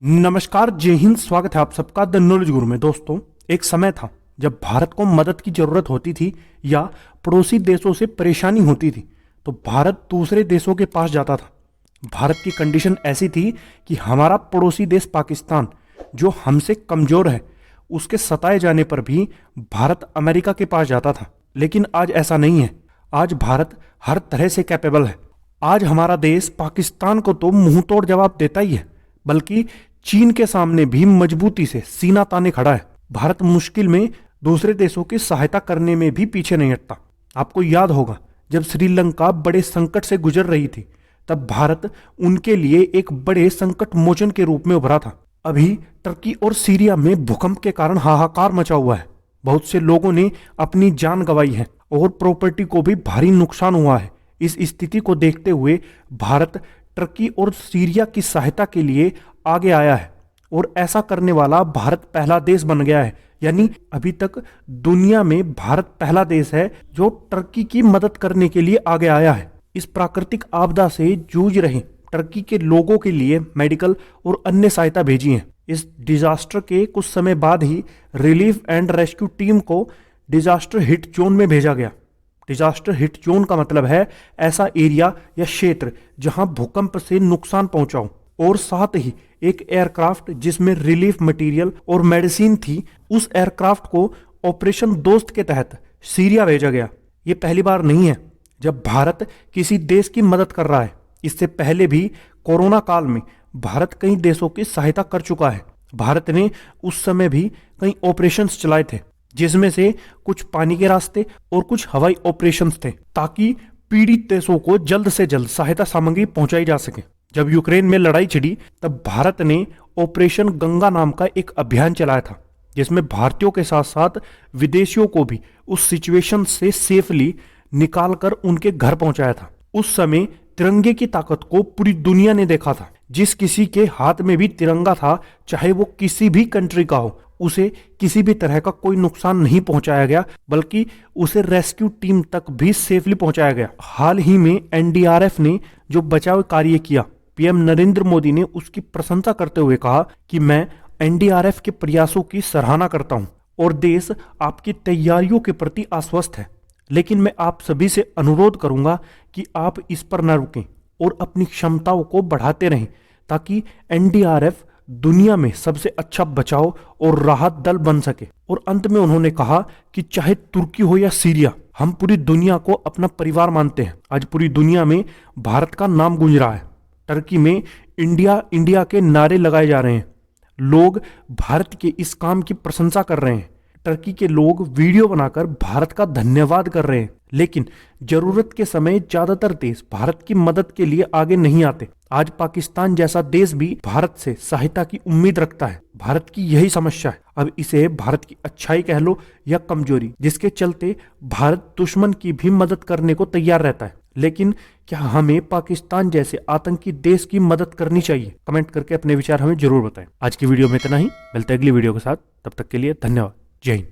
नमस्कार, जय हिंद। स्वागत है आप सबका द नॉलेज गुरु में। दोस्तों, एक समय था जब भारत को मदद की जरूरत होती थी या पड़ोसी देशों से परेशानी होती थी तो भारत दूसरे देशों के पास जाता था। भारत की कंडीशन ऐसी थी कि हमारा पड़ोसी देश पाकिस्तान, जो हमसे कमजोर है, उसके सताए जाने पर भी भारत अमेरिका के पास जाता था। लेकिन आज ऐसा नहीं है। आज भारत हर तरह से कैपेबल है। आज हमारा देश पाकिस्तान को तो मुंह तोड़ जवाब देता ही है, बल्कि चीन के सामने भी मजबूती से सीना ताने खड़ा है। भारत मुश्किल में दूसरे देशों की सहायता करने में भी पीछे नहीं हटता। आपको याद होगा, जब श्रीलंका बड़े संकट से गुजर रही थी, तब भारत उनके लिए एक बड़े संकट मोचन के रूप में उभरा था। अभी टर्की और सीरिया में भूकंप के कारण हाहाकार मचा हुआ है। बहुत से लोगों ने अपनी जान गंवाई है और प्रॉपर्टी को भी भारी नुकसान हुआ है। इस स्थिति को देखते हुए भारत टर्की और सीरिया की सहायता के लिए आगे आया है और ऐसा करने वाला भारत पहला देश बन गया है। यानी अभी तक दुनिया में भारत पहला देश है जो टर्की की मदद करने के लिए आगे आया है। इस प्राकृतिक आपदा से जूझ रहे टर्की के लोगों के लिए मेडिकल और अन्य सहायता भेजी है। इस डिजास्टर के कुछ समय बाद ही रिलीफ एंड रेस्क्यू टीम को डिजास्टर हिट जोन में भेजा गया। डिजास्टर हिट जोन का मतलब है ऐसा एरिया या क्षेत्र जहां भूकंप से नुकसान पहुंचा हो, और साथ ही एक एयरक्राफ्ट जिसमें रिलीफ मटेरियल और मेडिसिन थी, उस एयरक्राफ्ट को ऑपरेशन दोस्त के तहत सीरिया भेजा गया। ये पहली बार नहीं है जब भारत किसी देश की मदद कर रहा है। इससे पहले भी कोरोना काल में भारत कई देशों की सहायता कर चुका है। भारत ने उस समय भी कई ऑपरेशंस चलाए थे, जिसमें से कुछ पानी के रास्ते और कुछ हवाई ऑपरेशंस थे, ताकि पीड़ित देशों को जल्द से जल्द सहायता सामग्री पहुंचाई जा सके। जब यूक्रेन में लड़ाई छिड़ी, तब भारत ने ऑपरेशन गंगा नाम का एक अभियान चलाया था, जिसमें भारतीयों के साथ साथ विदेशियों को भी उस सिचुएशन से सेफली निकालकर उनके घर पहुंचाया था। उस समय तिरंगे की ताकत को पूरी दुनिया ने देखा था। जिस किसी के हाथ में भी तिरंगा था, चाहे वो किसी भी कंट्री का हो, उसे किसी भी तरह का कोई नुकसान नहीं पहुंचाया गया, बल्कि उसे रेस्क्यू टीम तक भी सेफली पहुंचाया गया। हाल ही में एनडीआरएफ ने जो बचाव कार्य किया, पीएम नरेंद्र मोदी ने उसकी प्रशंसा करते हुए कहा कि मैं एनडीआरएफ के प्रयासों की सराहना करता हूं और देश आपकी तैयारियों के प्रति आश्वस्त है। लेकिन मैं आप सभी से अनुरोध करूंगा कि आप इस पर न रुकें और अपनी क्षमताओं को बढ़ाते रहें, ताकि एनडीआरएफ दुनिया में सबसे अच्छा बचाव और राहत दल बन सके। और अंत में उन्होंने कहा कि चाहे तुर्की हो या सीरिया, हम पूरी दुनिया को अपना परिवार मानते हैं। आज पूरी दुनिया में भारत का नाम गूंज रहा है। टर्की में इंडिया इंडिया के नारे लगाए जा रहे हैं। लोग भारत के इस काम की प्रशंसा कर रहे हैं। टर्की के लोग वीडियो बनाकर भारत का धन्यवाद कर रहे हैं। लेकिन जरूरत के समय ज्यादातर देश भारत की मदद के लिए आगे नहीं आते। आज पाकिस्तान जैसा देश भी भारत से सहायता की उम्मीद रखता है। भारत की यही समस्या है। अब इसे भारत की अच्छाई कह लो या कमजोरी, जिसके चलते भारत दुश्मन की भी मदद करने को तैयार रहता है। लेकिन क्या हमें पाकिस्तान जैसे आतंकी देश की मदद करनी चाहिए? कमेंट करके अपने विचार हमें जरूर बताएं। आज की वीडियो में इतना ही। मिलते हैं अगली वीडियो के साथ। तब तक के लिए धन्यवाद। जय हिंद।